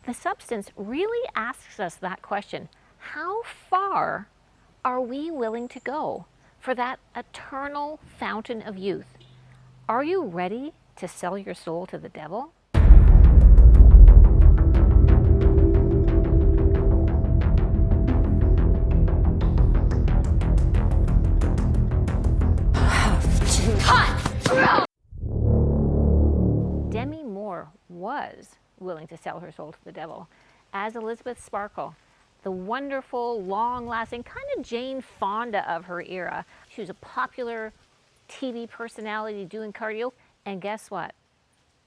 The substance really asks us that question. How far are we willing to go for that eternal fountain of youth? Are you ready to sell your soul to the devil? Demi Moore was willing to sell her soul to the devil as Elizabeth Sparkle, the wonderful, long-lasting, kind of Jane Fonda of her era. She was a popular TV personality doing cardio, and guess what?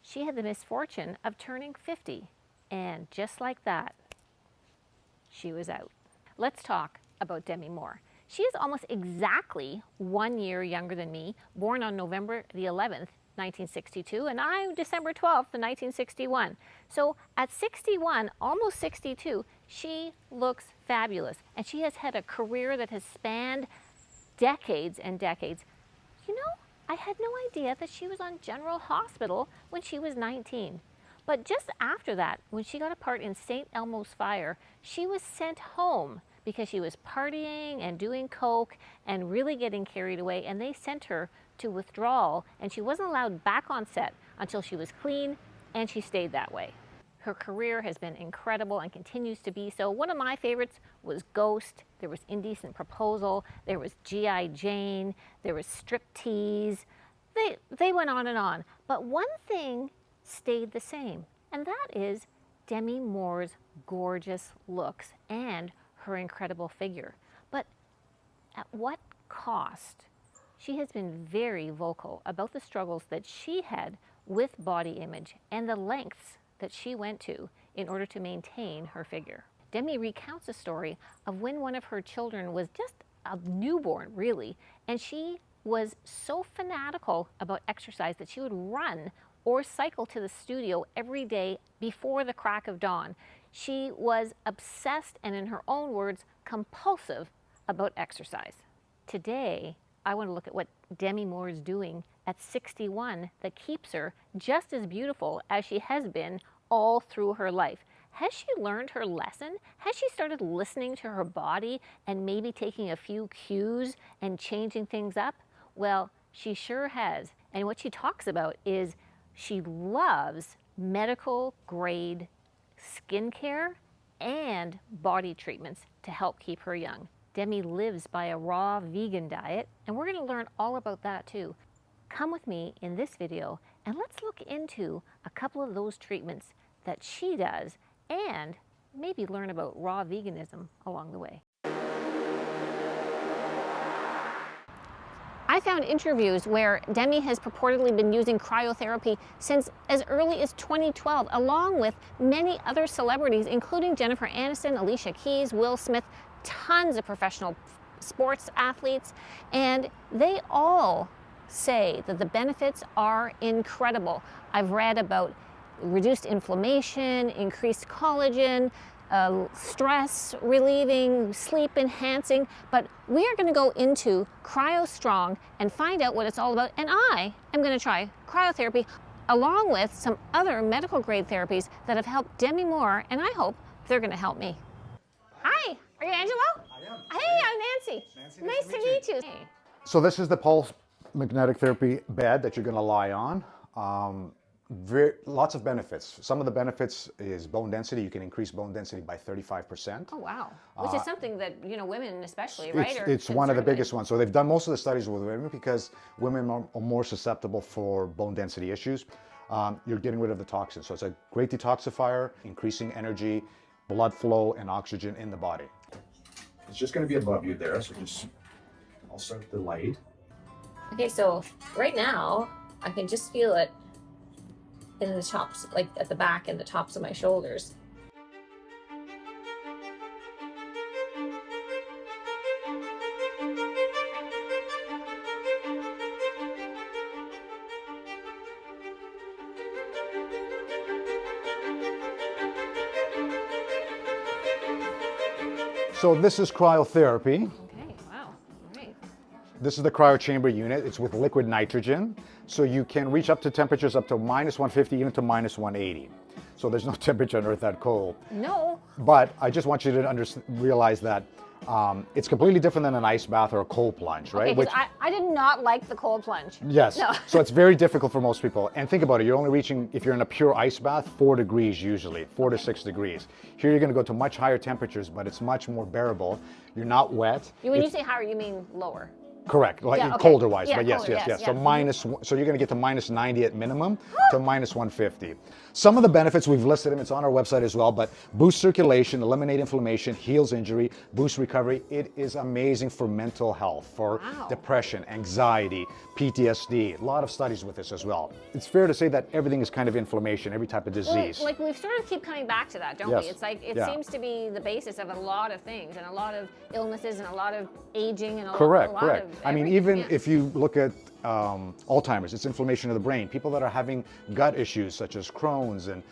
She had the misfortune of turning 50, and just like that, she was out. Let's talk about Demi Moore. She is almost exactly 1 year younger than me, born on November the 11th, 1962, and I'm December 12th, 1961. So at 61, almost 62, she looks fabulous, and she has had a career that has spanned decades and decades. You know, I had no idea that she was on General Hospital when she was 19. But just after that, when she got a part in St. Elmo's fire, she was sent home because she was partying and doing coke and really getting carried away, and they sent her to withdrawal, and she wasn't allowed back on set until she was clean, and she stayed that way. Her career has been incredible and continues to be so. One of my favorites was Ghost, there was Indecent Proposal, there was G.I. Jane, there was Striptease. They went on and on. But one thing stayed the same, and that is Demi Moore's gorgeous looks and her incredible figure. But at what cost? She has been very vocal about the struggles that she had with body image and the lengths that she went to in order to maintain her figure. Demi recounts a story of when one of her children was just a newborn, really, and she was so fanatical about exercise that she would run or cycle to the studio every day before the crack of dawn. She was obsessed and, in her own words, compulsive about exercise. Today, I want to look at what Demi Moore is doing at 61 that keeps her just as beautiful as she has been all through her life. Has she learned her lesson? Has she started listening to her body and maybe taking a few cues and changing things up? Well, she sure has. And what she talks about is she loves medical grade skincare and body treatments to help keep her young. Demi lives by a raw vegan diet, and we're going to learn all about that too. Come with me in this video and let's look into a couple of those treatments that she does and maybe learn about raw veganism along the way. I found interviews where Demi has purportedly been using cryotherapy since as early as 2012, along with many other celebrities, including Jennifer Aniston, Alicia Keys, Will Smith, tons of professional sports athletes, and they all say that the benefits are incredible. I've read about reduced inflammation, increased collagen, stress relieving, sleep enhancing, but we are going to go into Cryo Strong and find out what it's all about, and I am going to try cryotherapy along with some other medical grade therapies that have helped Demi Moore, and I hope they're going to help me. Hi, are you Angelo? I am. Hey, I'm Nancy. Nice to meet you. Hey. So this is the pulse magnetic therapy bed that you're going to lie on. Lots of benefits. Some of the benefits is bone density. You can increase bone density by 35%. Oh, wow. Which is something that, you know, women especially, right? It's one of the biggest ones. So they've done most of the studies with women because women are more susceptible for bone density issues. You're getting rid of the toxins. So it's a great detoxifier, increasing energy, blood flow, and oxygen in the body. It's just going to be above you there. So I'll start the light. Okay, so right now I can just feel it in the tops, like at the back and the tops of my shoulders. So this is cryotherapy. Okay, wow, great. This is the cryo chamber unit. It's with liquid nitrogen. So you can reach up to temperatures up to -150, even to -180. So there's no temperature on Earth that cold. No. But I just want you to realize that it's completely different than an ice bath or a cold plunge, right? Okay, because I did not like the cold plunge. Yes. No. So it's very difficult for most people. And think about it, you're only reaching, if you're in a pure ice bath, 4 degrees usually, 4 to 6 degrees. Here you're going to go to much higher temperatures, but it's much more bearable. You're not wet. When you say higher, you mean lower? Correct, like Yeah, okay. colder wise, Yeah, but yes, colder, yes, yes. yes, So yeah. so you're going to get to minus 90 at minimum to minus 150. Some of the benefits, we've listed them, it's on our website as well, but boost circulation, eliminate inflammation, heals injury, boost recovery. It is amazing for mental health, for depression, anxiety, PTSD. A lot of studies with this as well. It's fair to say that everything is kind of inflammation, every type of disease. Well, like we sort of keep coming back to that, don't Yes. we? It's like it Yeah. seems to be the basis of a lot of things and a lot of illnesses and a lot of aging and a Correct, lot correct. of I mean, everything, even yeah. if you look at Alzheimer's, it's inflammation of the brain. People that are having gut issues such as Crohn's and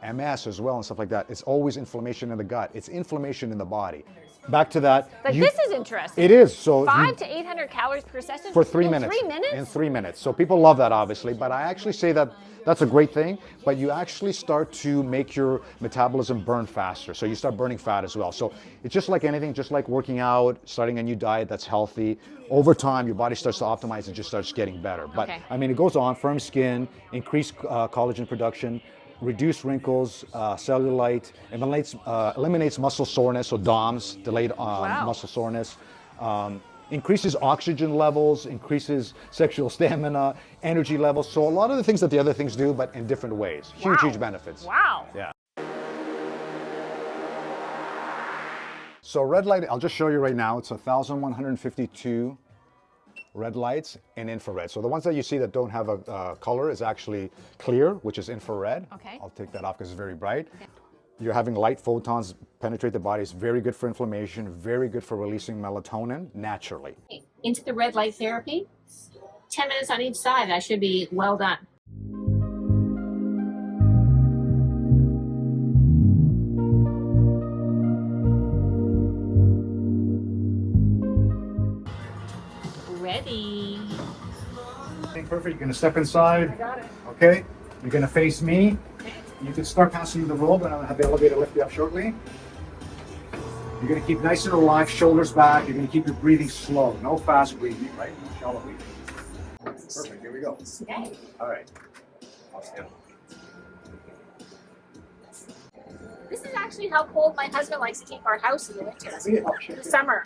MS as well and stuff like that, it's always inflammation in the gut. It's inflammation in the body. Back to that. But this is interesting. It is. So 500 to 800 calories per session for 3 in minutes. 3 minutes? In 3 minutes. So people love that, obviously, but I actually say that that's a great thing, but you actually start to make your metabolism burn faster. So you start burning fat as well. So it's just like anything, just like working out, starting a new diet that's healthy. Over time, your body starts to optimize and just starts getting better. But Okay. I mean, it goes on, firm skin, increased collagen production, reduce wrinkles, cellulite, eliminates muscle soreness, so DOMS, delayed muscle soreness, increases oxygen levels, increases sexual stamina, energy levels. So a lot of the things that the other things do, but in different ways. Huge, huge benefits. Wow. Yeah. So red light, I'll just show you right now. It's 1,152 red lights in infrared. So the ones that you see that don't have a color is actually clear, which is infrared. Okay. I'll take that off because it's very bright. Okay. You're having light photons penetrate the body. It's very good for inflammation, very good for releasing melatonin naturally. Into the red light therapy. 10 minutes on each side. I should be well done. Ready. Perfect. You're going to step inside. I got it. Okay. You're going to face me. Okay. You can start passing the robe, and I'll have the elevator lift you up shortly. You're going to keep nice and relaxed, shoulders back. You're going to keep your breathing slow. No fast breathing, right? No shallow breathing. Perfect. Here we go. Okay. All right. I'll stand. This is actually how cold my husband likes to keep our house in the winter. See it? In the summer.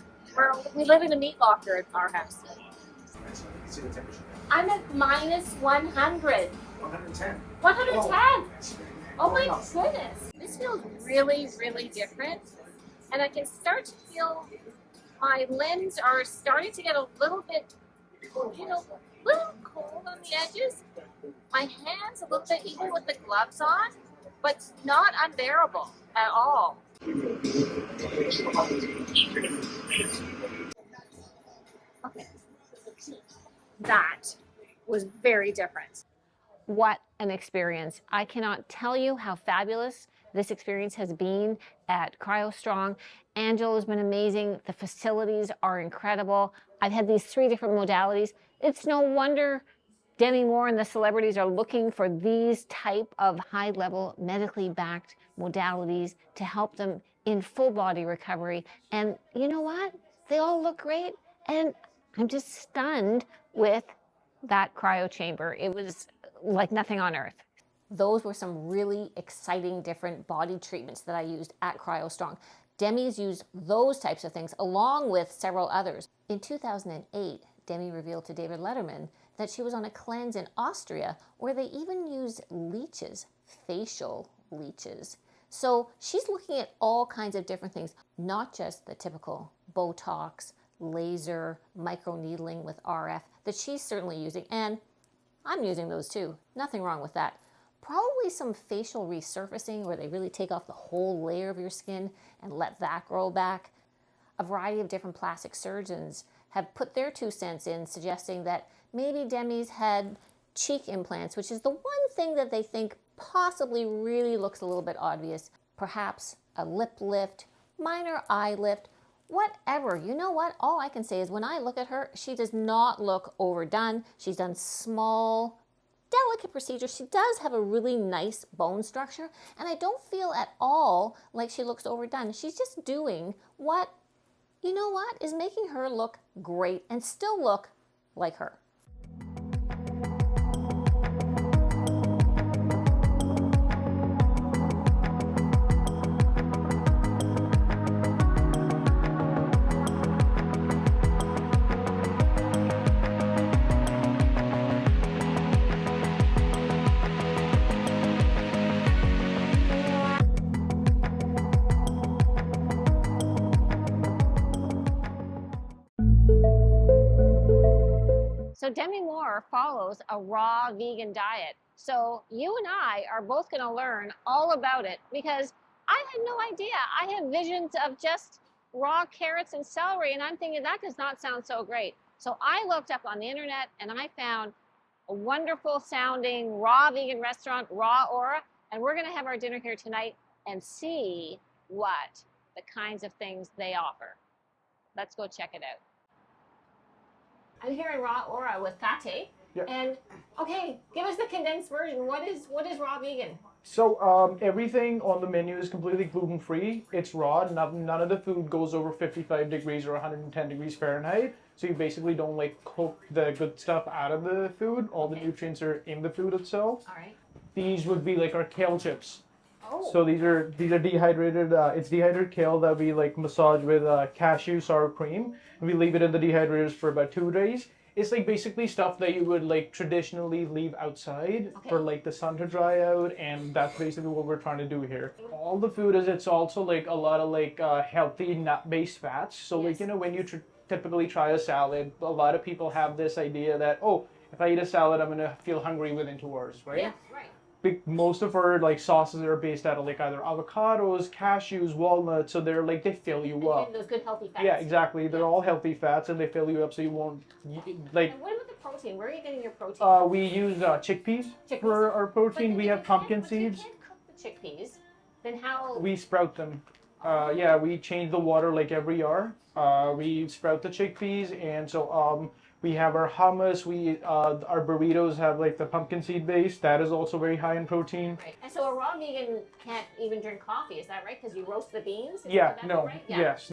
We live in a meat locker in our house. See the temperature. I'm at minus 100. 110. 110. Oh my goodness. This feels really, really different. And I can start to feel my limbs are starting to get a little bit, a little cold on the edges. My hands a little bit, even with the gloves on, but not unbearable at all. Okay. That was very different. What an experience. I cannot tell you how fabulous this experience has been at CryoStrong. Angela has been amazing. The facilities are incredible. I've had these 3 different modalities. It's no wonder Demi Moore and the celebrities are looking for these type of high-level medically backed modalities to help them in full body recovery. And you know what? They all look great. And I'm just stunned with that cryo chamber. It was like nothing on earth. Those were some really exciting different body treatments that I used at CryoStrong. Demi's used those types of things along with several others. In 2008, Demi revealed to David Letterman that she was on a cleanse in Austria where they even used leeches, facial leeches. So she's looking at all kinds of different things, not just the typical Botox, laser, microneedling with RF that she's certainly using, and I'm using those too. Nothing wrong with that. Probably some facial resurfacing where they really take off the whole layer of your skin and let that grow back. A variety of different plastic surgeons have put their 2 cents in, suggesting that maybe Demi's had cheek implants, which is the one thing that they think possibly really looks a little bit obvious. Perhaps a lip lift, minor eye lift, whatever. You know what? All I can say is when I look at her, she does not look overdone. She's done small delicate procedure. She does have a really nice bone structure, and I don't feel at all like she looks overdone. She's just doing what, you know what, is making her look great and still look like her. So Demi Moore follows a raw vegan diet. So you and I are both going to learn all about it because I had no idea. I had visions of just raw carrots and celery, and I'm thinking that does not sound so great. So I looked up on the internet and I found a wonderful sounding raw vegan restaurant, Raw Aura, and we're going to have our dinner here tonight and see what the kinds of things they offer. Let's go check it out. I'm here in Raw Aura with Tate. Yep. And okay, give us the condensed version. What is raw vegan? So everything on the menu is completely gluten-free. It's raw. None of the food goes over 55 degrees or 110 degrees Fahrenheit. So you basically don't like cook the good stuff out of the food. All the nutrients are in the food itself. All right. These would be like our kale chips. Oh. So these are dehydrated. It's dehydrated kale that we like massage with cashew sour cream. And we leave it in the dehydrators for about 2 days. It's like basically stuff that you would like traditionally leave outside for like the sun to dry out, and that's basically what we're trying to do here. All the food it's also like a lot of like healthy nut-based fats. So like, you know, when you typically try a salad, a lot of people have this idea that, oh, if I eat a salad, I'm gonna feel hungry within 2 hours, right? Yeah, right. Most of our like sauces are based out of like either avocados, cashews, walnuts, so they're like, they fill you up. And those good healthy fats. Yeah, exactly. They're all healthy fats and they fill you up so you won't like. And what about the protein? Where are you getting your protein? We use chickpeas for our protein. We have pumpkin seeds. If you can't cook the chickpeas, then how? We sprout them. Yeah, we change the water like every hour. We sprout the chickpeas, and so we have our hummus. Our burritos have like the pumpkin seed base. That is also very high in protein. Right. And so a raw vegan can't even drink coffee. Is that right? Because you roast the beans? Yeah. That No. right? Yeah. Yes.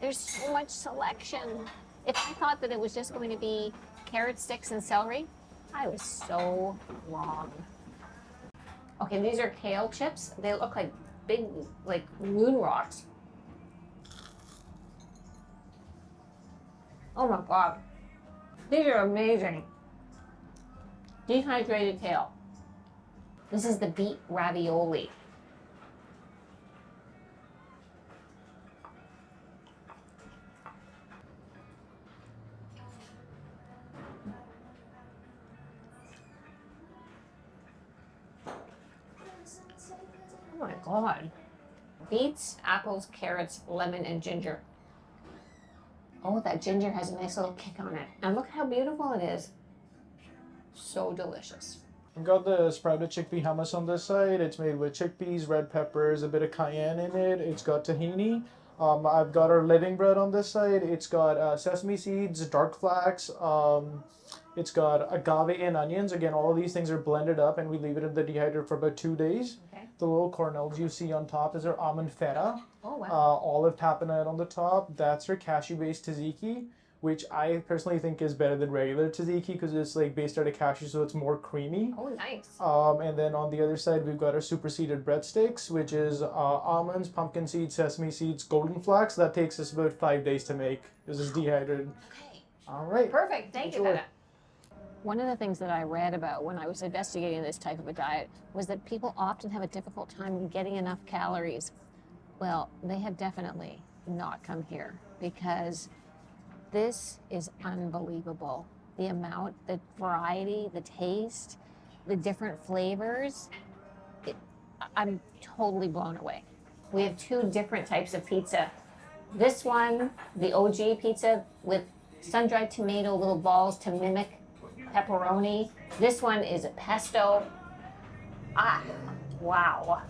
There's so much selection. If I thought that it was just going to be carrot sticks and celery, I was so wrong. Okay, these are kale chips. They look like big, like moon rocks. Oh my God. These are amazing. Dehydrated kale. This is the beet ravioli. Oh my God. Beets, apples, carrots, lemon, and ginger. Oh, that ginger has a nice little kick on it. And look how beautiful it is. So delicious. I've got the sprouted chickpea hummus on this side. It's made with chickpeas, red peppers, a bit of cayenne in it. It's got tahini. I've got our living bread on this side. It's got sesame seeds, dark flax. It's got agave and onions. Again, all of these things are blended up and we leave it in the dehydrator for about 2 days. Okay. The little kernels you see on top is our almond feta. Oh, wow. Olive tapenade on the top. That's our cashew-based tzatziki, which I personally think is better than regular tzatziki because it's like based out of cashew, so it's more creamy. Oh, nice. And then on the other side, we've got our superseded breadsticks, which is almonds, pumpkin seeds, sesame seeds, golden flax. That takes us about 5 days to make. This is dehydrated. Okay. All right. Perfect. Thank you, Enjoy. Hannah. One of the things that I read about when I was investigating this type of a diet was that people often have a difficult time getting enough calories. Well, they have definitely not come here because this is unbelievable. The amount, the variety, the taste, the different flavors. I'm totally blown away. We have 2 different types of pizza. This one, the OG pizza with sun-dried tomato little balls to mimic pepperoni. This one is a pesto. Ah, wow.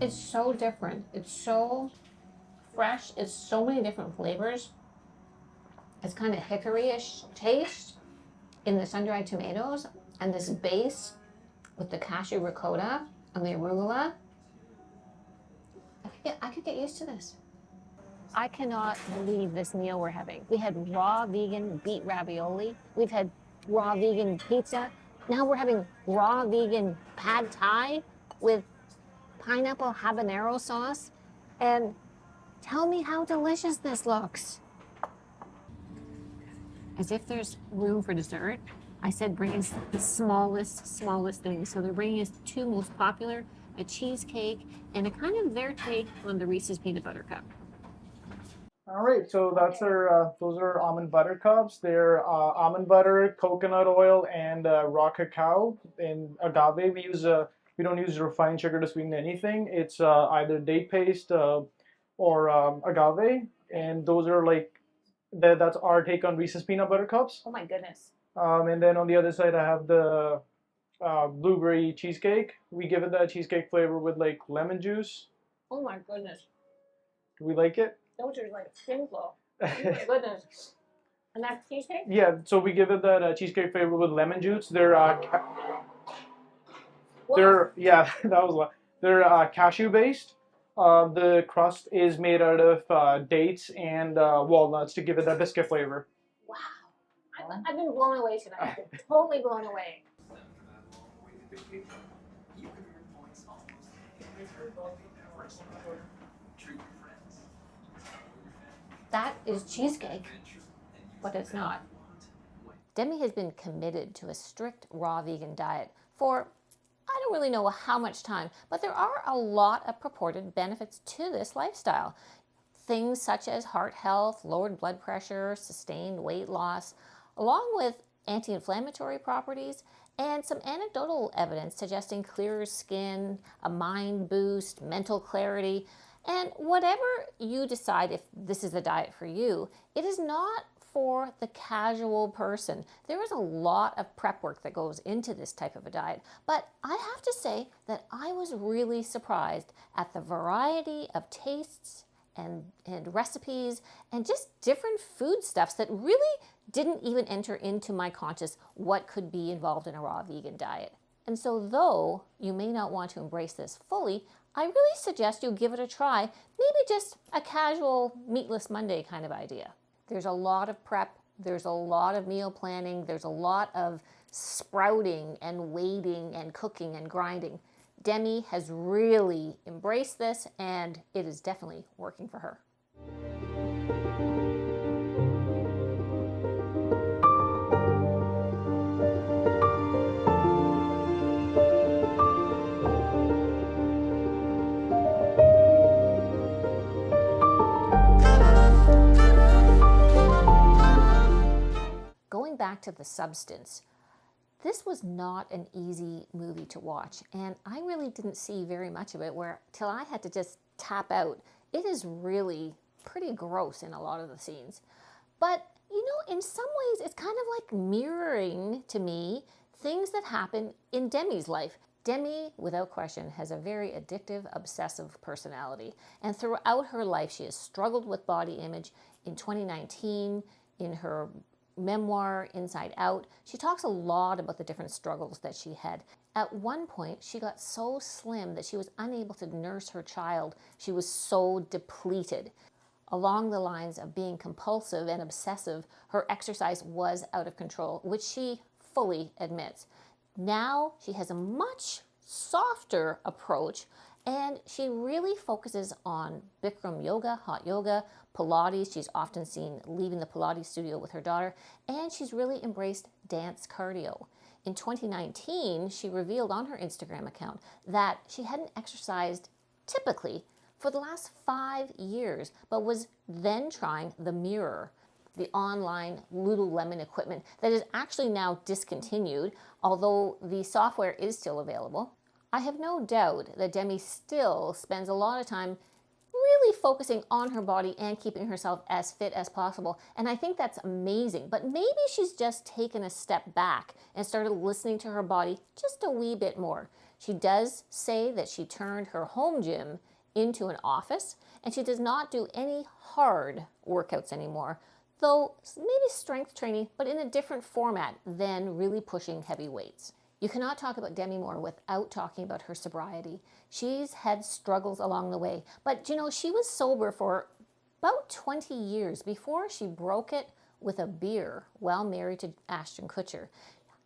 It's so different. It's so fresh. It's so many different flavors. It's kind of hickory-ish taste in the sun-dried tomatoes, and this base with the cashew ricotta and the arugula. I could get used to this. I cannot believe this meal we're having. We had raw vegan beet ravioli. We've had raw vegan pizza. Now we're having raw vegan pad thai with pineapple habanero sauce. And tell me how delicious this looks. As if there's room for dessert, I said bring us the smallest things. So they're bringing us the two most popular, a cheesecake and a kind of their take on the Reese's peanut butter cup. All right, so that's our those are almond butter cups. They're almond butter, coconut oil, and raw cacao. In agave, we don't use refined sugar to sweeten anything. It's either date paste or agave, and those are like that's our take on Reese's peanut butter cups. Oh my goodness. And then on the other side, I have the blueberry cheesecake. We give it that cheesecake flavor with like lemon juice. Oh my goodness. Do we like it? Those are like simple. Oh my goodness. And that's cheesecake? Yeah, so we give it that cheesecake flavor with lemon juice. They're yeah, that was they're cashew based. The crust is made out of dates and walnuts to give it that biscuit flavor. Wow. I've been blown away tonight. I've been totally blown away. That is cheesecake, but it's not. Demi has been committed to a strict raw vegan diet for I don't really know how much time, but there are a lot of purported benefits to this lifestyle. Things such as heart health, lowered blood pressure, sustained weight loss, along with anti-inflammatory properties and some anecdotal evidence suggesting clearer skin, a mind boost, mental clarity. And whatever you decide if this is the diet for you, it is not for the casual person. There is a lot of prep work that goes into this type of a diet, but I have to say that I was really surprised at the variety of tastes and recipes and just different foodstuffs that really didn't even enter into my conscious what could be involved in a raw vegan diet. And so though you may not want to embrace this fully, I really suggest you give it a try, maybe just a casual meatless Monday kind of idea. There's a lot of prep, there's a lot of meal planning, there's a lot of sprouting and waiting and cooking and grinding. Demi has really embraced this and it is definitely working for her. Going back to the substance, this was not an easy movie to watch, and I really didn't see very much of it till I had to just tap out. It is really pretty gross in a lot of the scenes. But, you know, in some ways, it's kind of like mirroring to me things that happen in Demi's life. Demi, without question, has a very addictive, obsessive personality. And throughout her life, she has struggled with body image. In 2019, in her memoir, Inside Out, she talks a lot about the different struggles that she had. At one point, she got so slim that she was unable to nurse her child. She was so depleted. Along the lines of being compulsive and obsessive, her exercise was out of control, which she fully admits. Now she has a much softer approach, and she really focuses on Bikram yoga, hot yoga, Pilates. She's often seen leaving the Pilates studio with her daughter, and she's really embraced dance cardio. In 2019, she revealed on her Instagram account that she hadn't exercised typically for the last 5 years, but was then trying the Mirror, the online Lululemon equipment that is actually now discontinued, although the software is still available. I have no doubt that Demi still spends a lot of time really focusing on her body and keeping herself as fit as possible. And I think that's amazing. But maybe she's just taken a step back and started listening to her body just a wee bit more. She does say that she turned her home gym into an office, and she does not do any hard workouts anymore, though maybe strength training, but in a different format than really pushing heavy weights. You cannot talk about Demi Moore without talking about her sobriety. She's had struggles along the way, but you know, she was sober for about 20 years before she broke it with a beer while married to Ashton Kutcher.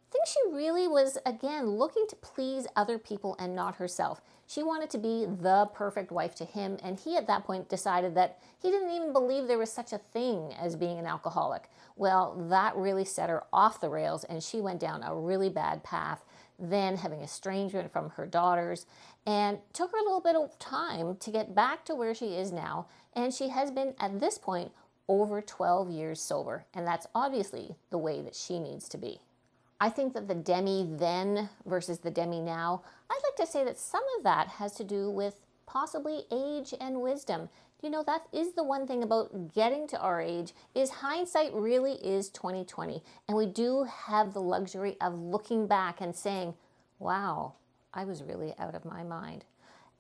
I think she really was, again, looking to please other people and not herself. She wanted to be the perfect wife to him, and he at that point decided that he didn't even believe there was such a thing as being an alcoholic. Well, that really set her off the rails, and she went down a really bad path, then having estrangement from her daughters, and took her a little bit of time to get back to where she is now, and she has been, at this point, over 12 years sober, and that's obviously the way that she needs to be. I think that the Demi then versus the Demi now, I'd like to say that some of that has to do with possibly age and wisdom. You know, that is the one thing about getting to our age, is hindsight really is 20/20. And we do have the luxury of looking back and saying, wow, I was really out of my mind.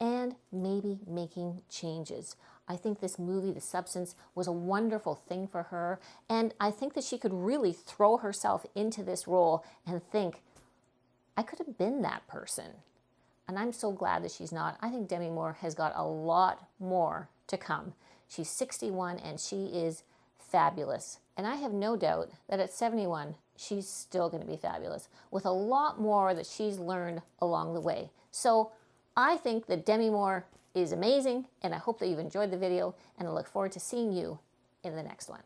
And maybe making changes. I think this movie, The Substance, was a wonderful thing for her. And I think that she could really throw herself into this role and think, I could have been that person. And I'm so glad that she's not. I think Demi Moore has got a lot more to come. She's 61 and she is fabulous. And I have no doubt that at 71, she's still going to be fabulous with a lot more that she's learned along the way. So I think that Demi Moore is amazing, and I hope that you've enjoyed the video, and I look forward to seeing you in the next one.